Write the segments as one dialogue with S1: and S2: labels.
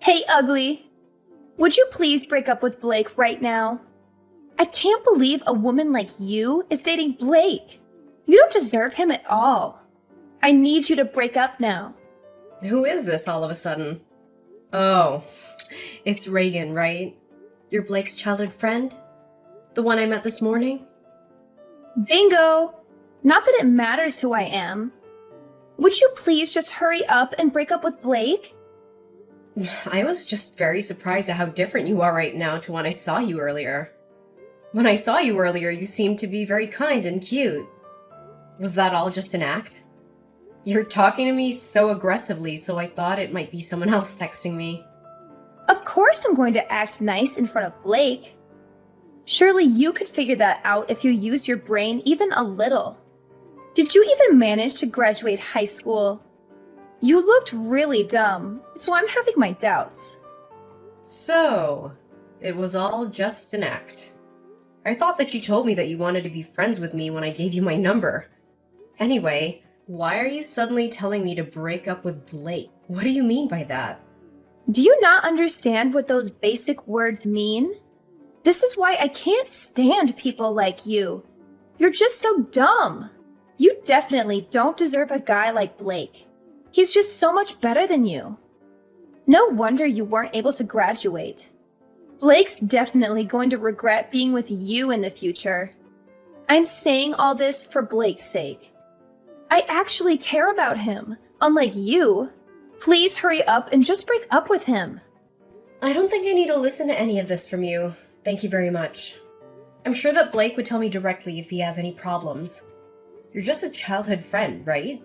S1: Hey, ugly. Would you please break up with Blake right now? I can't believe a woman like you is dating Blake. You don't deserve him at all. I need you to break up now.
S2: Who is this all of a sudden? Oh, it's Reagan, right? You're Blake's childhood friend? The one I met this morning?
S1: Bingo! Not that it matters who I am. Would you please just hurry up and break up with Blake?
S2: I was just very surprised at how different you are right now to when I saw you earlier. When I saw you earlier, you seemed to be very kind and cute. Was that all just an act? You're talking to me so aggressively, so I thought it might be someone else texting me.
S1: Of course I'm going to act nice in front of Blake. Surely you could figure that out if you use your brain even a little. Did you even manage to graduate high school? You looked really dumb, so I'm having my doubts.
S2: So, it was all just an act. I thought that you told me that you wanted to be friends with me when I gave you my number. Anyway, why are you suddenly telling me to break up with Blake? What do you mean by that?
S1: Do you not understand what those basic words mean? This is why I can't stand people like you. You're just so dumb. You definitely don't deserve a guy like Blake. He's just so much better than you. No wonder you weren't able to graduate. Blake's definitely going to regret being with you in the future. I'm saying all this for Blake's sake. I actually care about him, unlike you. Please hurry up and just break up with him.
S2: I don't think I need to listen to any of this from you. Thank you very much. I'm sure that Blake would tell me directly if he has any problems. You're just a childhood friend, right?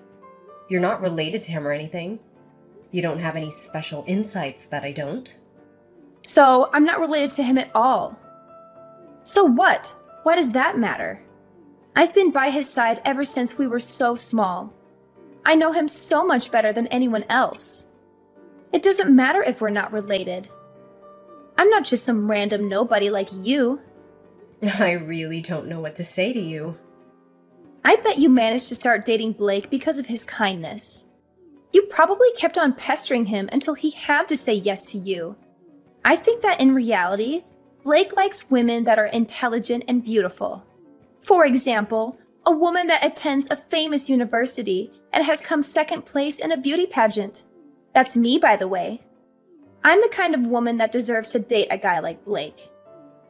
S2: You're not related to him or anything. You don't have any special insights that I don't.
S1: So, I'm not related to him at all. So what? Why does that matter? I've been by his side ever since we were so small. I know him so much better than anyone else. It doesn't matter if we're not related. I'm not just some random nobody like you.
S2: I really don't know what to say to you.
S1: I bet you managed to start dating Blake because of his kindness. You probably kept on pestering him until he had to say yes to you. I think that in reality, Blake likes women that are intelligent and beautiful. For example, a woman that attends a famous university and has come second place in a beauty pageant. That's me, by the way. I'm the kind of woman that deserves to date a guy like Blake.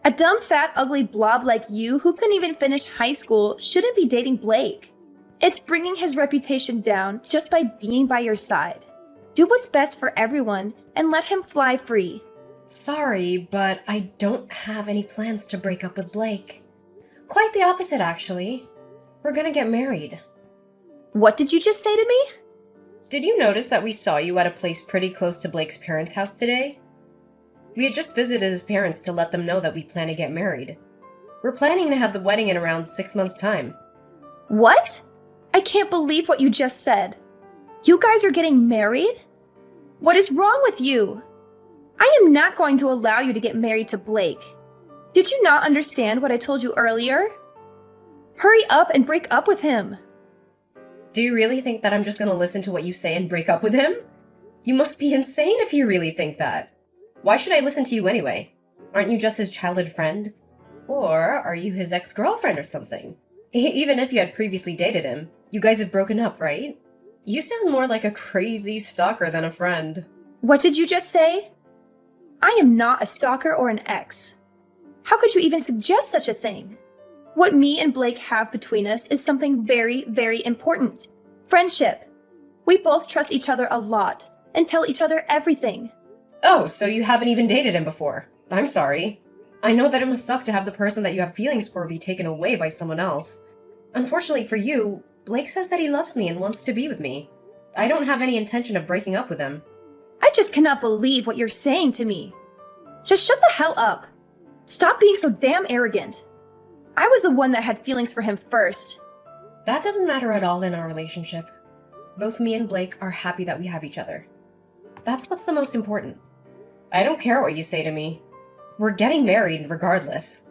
S1: A dumb, fat, ugly blob like you who couldn't even finish high school shouldn't be dating Blake. It's bringing his reputation down just by being by your side. Do what's best for everyone and let him fly free.
S2: Sorry, but I don't have any plans to break up with Blake. Quite the opposite, actually. We're gonna get married.
S1: What did you just say to me?
S2: Did you notice that we saw you at a place pretty close to Blake's parents' house today? We had just visited his parents to let them know that we plan to get married. We're planning to have the wedding in around 6 months' time.
S1: What? I can't believe what you just said. You guys are getting married? What is wrong with you? I am not going to allow you to get married to Blake. Did you not understand what I told you earlier? Hurry up and break up with him.
S2: Do you really think that I'm just gonna listen to what you say and break up with him? You must be insane if you really think that. Why should I listen to you anyway? Aren't you just his childhood friend? Or are you his ex-girlfriend or something? Even if you had previously dated him, you guys have broken up, right? You sound more like a crazy stalker than a friend.
S1: What did you just say? I am not a stalker or an ex. How could you even suggest such a thing? What me and Blake have between us is something very, very important. Friendship. We both trust each other a lot and tell each other everything.
S2: Oh, so you haven't even dated him before. I'm sorry. I know that it must suck to have the person that you have feelings for be taken away by someone else. Unfortunately for you, Blake says that he loves me and wants to be with me. I don't have any intention of breaking up with him.
S1: I just cannot believe what you're saying to me. Just shut the hell up. Stop being so damn arrogant. I was the one that had feelings for him first.
S2: That doesn't matter at all in our relationship. Both me and Blake are happy that we have each other. That's what's the most important. I don't care what you say to me. We're getting married regardless.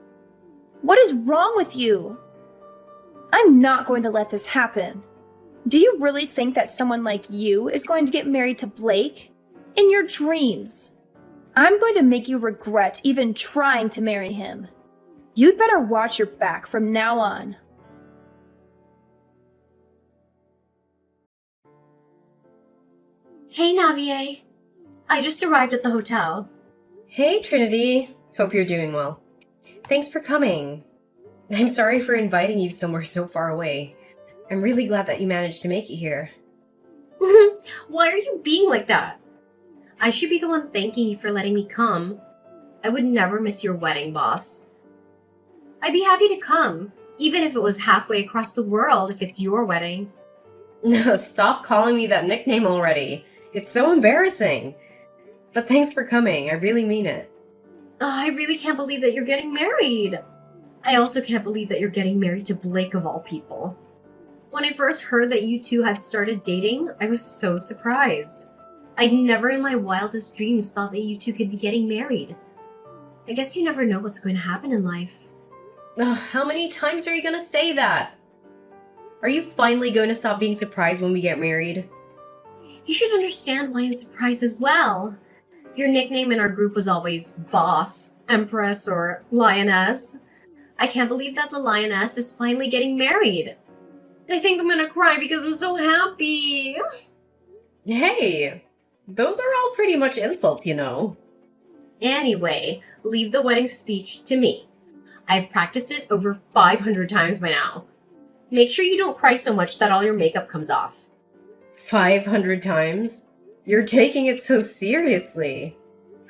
S1: What is wrong with you? I'm not going to let this happen. Do you really think that someone like you is going to get married to Blake? In your dreams. I'm going to make you regret even trying to marry him. You'd better watch your back from now on.
S3: Hey, Navier. I just arrived at the hotel.
S2: Hey, Trinity. Hope you're doing well. Thanks for coming. I'm sorry for inviting you somewhere so far away. I'm really glad that you managed to make it here.
S3: Why are you being like that? I should be the one thanking you for letting me come. I would never miss your wedding, boss. I'd be happy to come, even if it was halfway across the world if it's your wedding.
S2: No, stop calling me that nickname already. It's so embarrassing. But thanks for coming. I really mean it.
S3: I really can't believe that you're getting married. I also can't believe that you're getting married to Blake of all people. When I first heard that you two had started dating, I was so surprised. I'd never in my wildest dreams thought that you two could be getting married. I guess you never know what's going to happen in life.
S2: Ugh, how many times are you gonna say that? Are you finally going to stop being surprised when we get married?
S3: You should understand why I'm surprised as well. Your nickname in our group was always Boss, Empress, or Lioness. I can't believe that the Lioness is finally getting married. I think I'm gonna cry because I'm so happy.
S2: Hey, those are all pretty much insults, you know.
S3: Anyway, leave the wedding speech to me. I've practiced it over 500 times by now. Make sure you don't cry so much that all your makeup comes off.
S2: 500 times? You're taking it so seriously.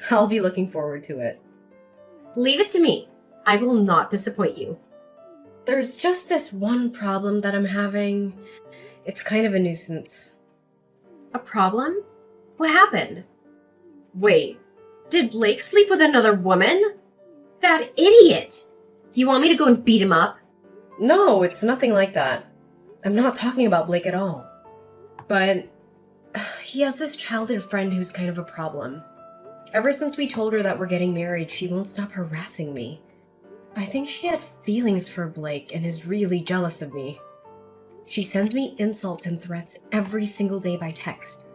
S2: I'll be looking forward to it.
S3: Leave it to me. I will not disappoint you.
S2: There's just this one problem that I'm having. It's kind of a nuisance.
S3: A problem? What happened? Wait, did Blake sleep with another woman? That idiot! You want me to go and beat him up?
S2: No, it's nothing like that. I'm not talking about Blake at all. But he has this childhood friend who's kind of a problem. Ever since we told her that we're getting married, she won't stop harassing me. I think she had feelings for Blake and is really jealous of me. She sends me insults and threats every single day by text.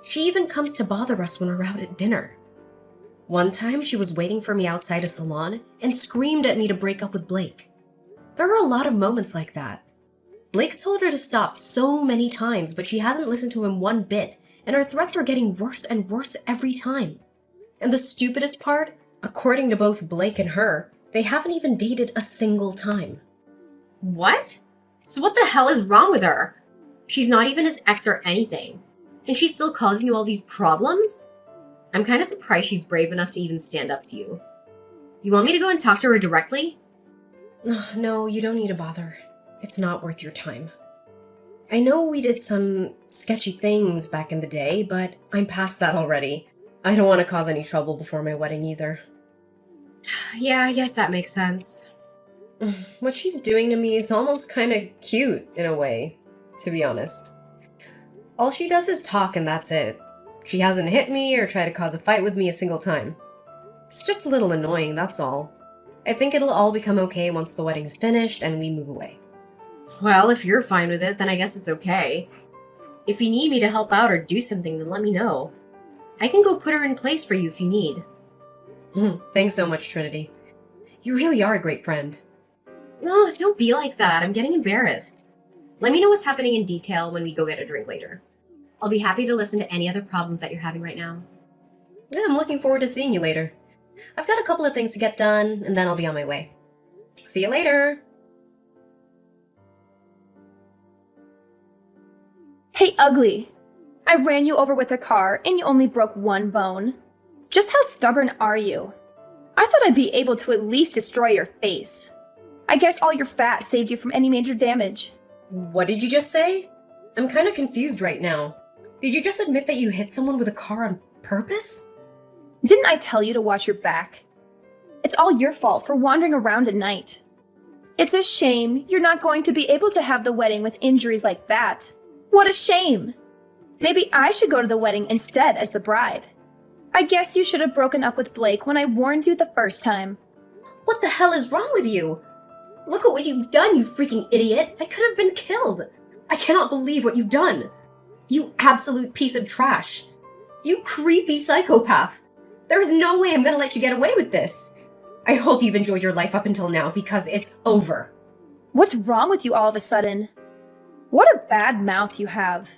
S2: She even comes to bother us when we're out at dinner. One time, she was waiting for me outside a salon and screamed at me to break up with Blake. There are a lot of moments like that. Blake's told her to stop so many times, but she hasn't listened to him one bit, and her threats are getting worse and worse every time. And the stupidest part, according to both Blake and her, they haven't even dated a single time.
S3: What? So what the hell is wrong with her? She's not even his ex or anything. And she's still causing you all these problems? I'm kind of surprised she's brave enough to even stand up to you. You want me to go and talk to her directly?
S2: No, you don't need to bother. It's not worth your time. I know we did some sketchy things back in the day, but I'm past that already. I don't want to cause any trouble before my wedding either.
S3: Yeah, I guess that makes sense.
S2: What she's doing to me is almost kind of cute in a way, to be honest. All she does is talk and that's it. She hasn't hit me or tried to cause a fight with me a single time. It's just a little annoying, that's all. I think it'll all become okay once the wedding's finished and we move away.
S3: Well, if you're fine with it, then I guess it's okay. If you need me to help out or do something, then let me know. I can go put her in place for you if you need.
S2: Thanks so much, Trinity. You really are a great friend.
S3: No, don't be like that. I'm getting embarrassed. Let me know what's happening in detail when we go get a drink later. I'll be happy to listen to any other problems that you're having right now.
S2: Yeah, I'm looking forward to seeing you later. I've got a couple of things to get done, and then I'll be on my way. See you later!
S1: Hey, ugly! I ran you over with a car, and you only broke one bone. Just how stubborn are you? I thought I'd be able to at least destroy your face. I guess all your fat saved you from any major damage.
S2: What did you just say? I'm kind of confused right now. Did you just admit that you hit someone with a car on purpose?
S1: Didn't I tell you to watch your back? It's all your fault for wandering around at night. It's a shame you're not going to be able to have the wedding with injuries like that. What a shame! Maybe I should go to the wedding instead as the bride. I guess you should have broken up with Blake when I warned you the first time.
S3: What the hell is wrong with you? Look at what you've done, you freaking idiot! I could have been killed! I cannot believe what you've done! You absolute piece of trash! You creepy psychopath!
S2: There's no way I'm gonna let you get away with this. I hope you've enjoyed your life up until now, because it's over.
S1: What's wrong with you all of a sudden? What a bad mouth you have.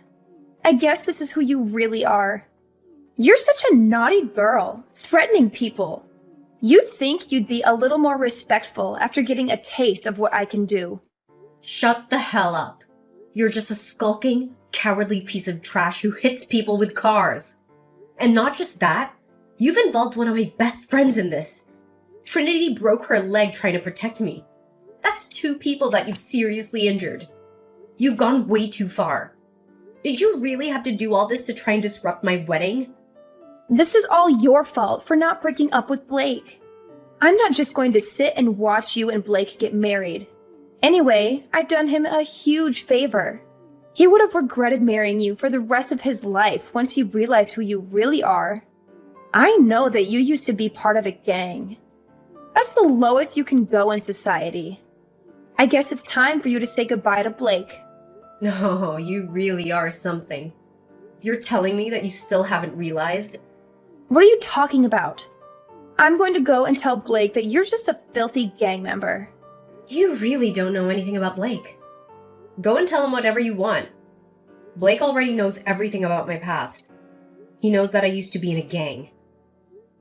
S1: I guess this is who you really are. You're such a naughty girl, threatening people. You'd think you'd be a little more respectful after getting a taste of what I can do.
S2: Shut the hell up. You're just a skulking, cowardly piece of trash who hits people with cars. And not just that, you've involved one of my best friends in this. Trinity broke her leg trying to protect me. That's 2 people that you've seriously injured. You've gone way too far. Did you really have to do all this to try and disrupt my wedding?
S1: This is all your fault for not breaking up with Blake. I'm not just going to sit and watch you and Blake get married. Anyway, I've done him a huge favor. He would have regretted marrying you for the rest of his life once he realized who you really are. I know that you used to be part of a gang. That's the lowest you can go in society. I guess it's time for you to say goodbye to Blake.
S2: Oh, you really are something. You're telling me that you still haven't realized?
S1: What are you talking about? I'm going to go and tell Blake that you're just a filthy gang member.
S2: You really don't know anything about Blake. Go and tell him whatever you want. Blake already knows everything about my past. He knows that I used to be in a gang.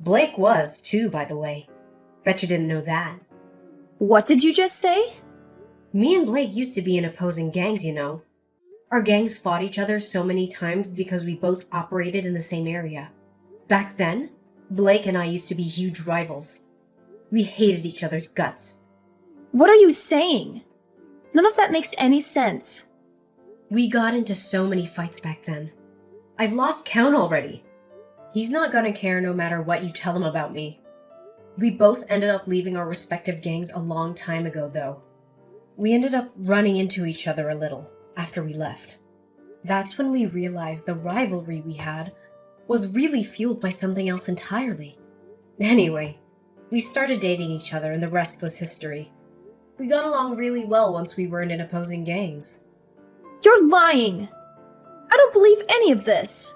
S2: Blake was, too, by the way. Bet you didn't know that.
S1: What did you just say?
S2: Me and Blake used to be in opposing gangs, you know. Our gangs fought each other so many times because we both operated in the same area. Back then, Blake and I used to be huge rivals. We hated each other's guts.
S1: What are you saying? None of that makes any sense.
S2: We got into so many fights back then. I've lost count already. He's not gonna care no matter what you tell him about me. We both ended up leaving our respective gangs a long time ago, though. We ended up running into each other a little after we left. That's when we realized the rivalry we had was really fueled by something else entirely. Anyway, we started dating each other and the rest was history. We got along really well once we weren't in opposing gangs.
S1: You're lying. I don't believe any of this.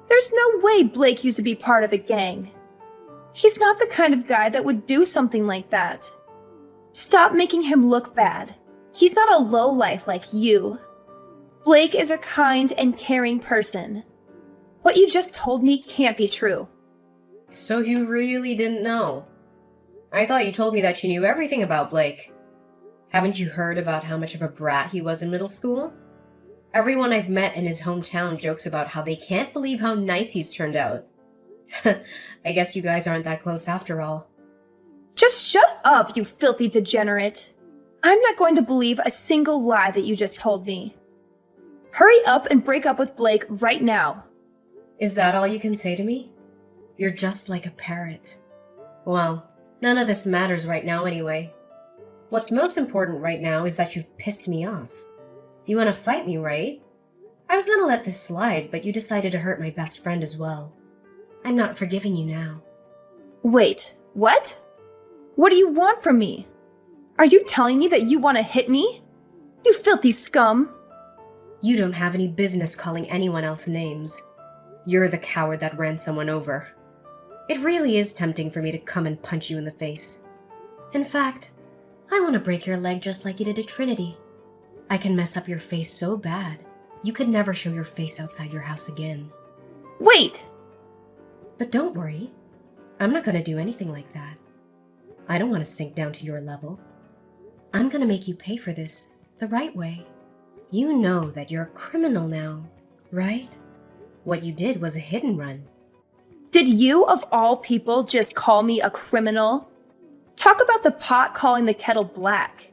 S1: There's no way Blake used to be part of a gang. He's not the kind of guy that would do something like that. Stop making him look bad. He's not a lowlife like you. Blake is a kind and caring person. What you just told me can't be true.
S2: So you really didn't know? I thought you told me that you knew everything about Blake. Haven't you heard about how much of a brat he was in middle school? Everyone I've met in his hometown jokes about how they can't believe how nice he's turned out. I guess you guys aren't that close after all.
S1: Just shut up, you filthy degenerate. I'm not going to believe a single lie that you just told me. Hurry up and break up with Blake right now.
S2: Is that all you can say to me? You're just like a parrot. Well, none of this matters right now anyway. What's most important right now is that you've pissed me off. You want to fight me, right? I was gonna let this slide, but you decided to hurt my best friend as well. I'm not forgiving you now.
S1: Wait, what? What do you want from me? Are you telling me that you want to hit me? You filthy scum!
S2: You don't have any business calling anyone else names. You're the coward that ran someone over. It really is tempting for me to come and punch you in the face. In fact, I want to break your leg just like you did to Trinity. I can mess up your face so bad, you could never show your face outside your house again.
S1: Wait!
S2: But don't worry, I'm not going to do anything like that. I don't want to sink down to your level. I'm going to make you pay for this the right way. You know that you're a criminal now, right? What you did was a hit and run.
S1: Did you, of all people, just call me a criminal? Talk about the pot calling the kettle black.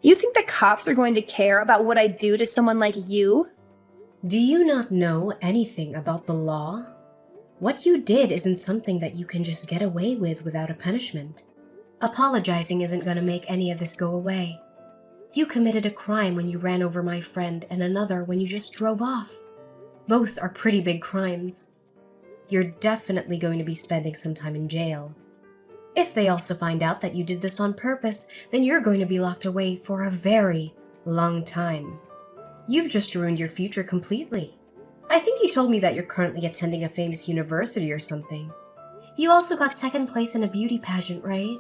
S1: You think the cops are going to care about what I do to someone like you?
S2: Do you not know anything about the law? What you did isn't something that you can just get away with without a punishment. Apologizing isn't going to make any of this go away. You committed a crime when you ran over my friend and another when you just drove off. Both are pretty big crimes. You're definitely going to be spending some time in jail. If they also find out that you did this on purpose, then you're going to be locked away for a very long time. You've just ruined your future completely. I think you told me that you're currently attending a famous university or something. You also got second place in a beauty pageant, right?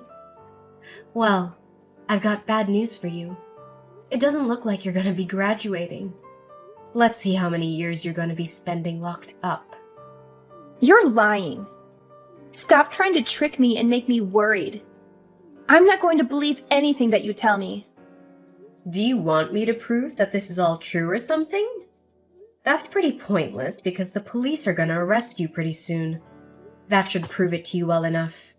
S2: Well, I've got bad news for you. It doesn't look like you're gonna be graduating. Let's see how many years you're gonna be spending locked up.
S1: You're lying. Stop trying to trick me and make me worried. I'm not going to believe anything that you tell me.
S2: Do you want me to prove that this is all true or something? That's pretty pointless because the police are gonna arrest you pretty soon. That should prove it to you well enough.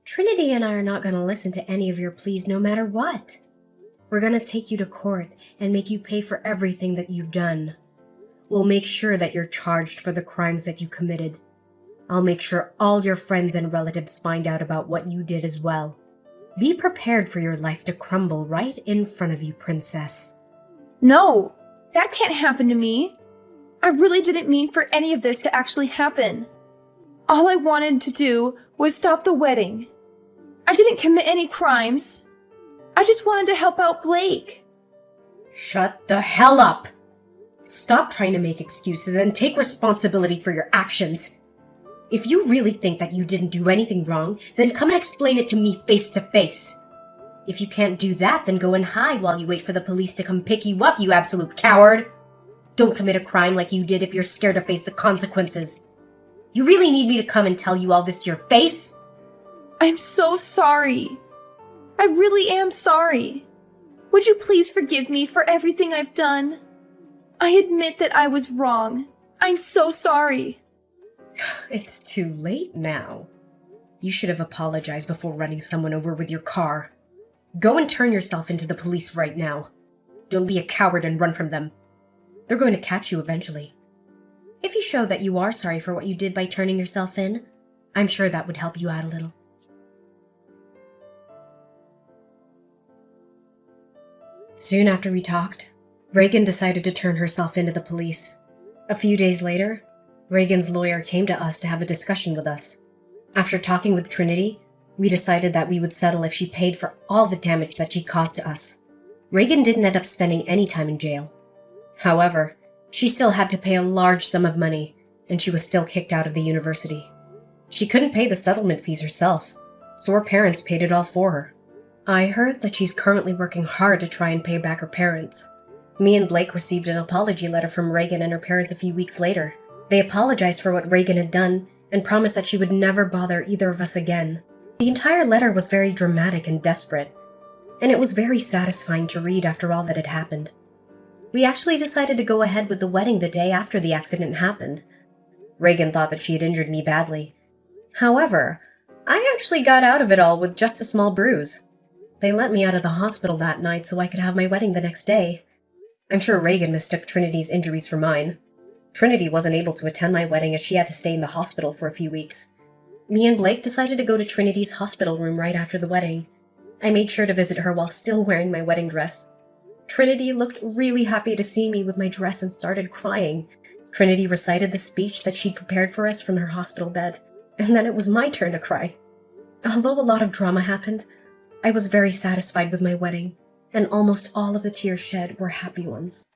S2: Trinity and I are not gonna listen to any of your pleas no matter what. We're gonna take you to court and make you pay for everything that you've done. We'll make sure that you're charged for the crimes that you committed. I'll make sure all your friends and relatives find out about what you did as well. Be prepared for your life to crumble right in front of you, princess.
S1: No, that can't happen to me. I really didn't mean for any of this to actually happen. All I wanted to do was stop the wedding. I didn't commit any crimes. I just wanted to help out Blake.
S2: Shut the hell up! Stop trying to make excuses and take responsibility for your actions. If you really think that you didn't do anything wrong, then come and explain it to me face to face. If you can't do that, then go and hide while you wait for the police to come pick you up, you absolute coward. Don't commit a crime like you did if you're scared to face the consequences. You really need me to come and tell you all this to your face?
S1: I'm so sorry. I really am sorry. Would you please forgive me for everything I've done? I admit that I was wrong. I'm so sorry.
S2: It's too late now. You should have apologized before running someone over with your car. Go and turn yourself into the police right now. Don't be a coward and run from them. They're going to catch you eventually. If you show that you are sorry for what you did by turning yourself in, I'm sure that would help you out a little. Soon after we talked, Reagan decided to turn herself into the police. A few days later, Reagan's lawyer came to us to have a discussion with us. After talking with Trinity, we decided that we would settle if she paid for all the damage that she caused to us. Reagan didn't end up spending any time in jail. However, she still had to pay a large sum of money, and she was still kicked out of the university. She couldn't pay the settlement fees herself, so her parents paid it all for her. I heard that she's currently working hard to try and pay back her parents. Me and Blake received an apology letter from Reagan and her parents a few weeks later. They apologized for what Reagan had done and promised that she would never bother either of us again. The entire letter was very dramatic and desperate, and it was very satisfying to read after all that had happened. We actually decided to go ahead with the wedding the day after the accident happened. Reagan thought that she had injured me badly. However, I actually got out of it all with just a small bruise. They let me out of the hospital that night so I could have my wedding the next day. I'm sure Reagan mistook Trinity's injuries for mine. Trinity wasn't able to attend my wedding as she had to stay in the hospital for a few weeks. Me and Blake decided to go to Trinity's hospital room right after the wedding. I made sure to visit her while still wearing my wedding dress. Trinity looked really happy to see me with my dress and started crying. Trinity recited the speech that she'd prepared for us from her hospital bed, and then it was my turn to cry. Although a lot of drama happened, I was very satisfied with my wedding, and almost all of the tears shed were happy ones.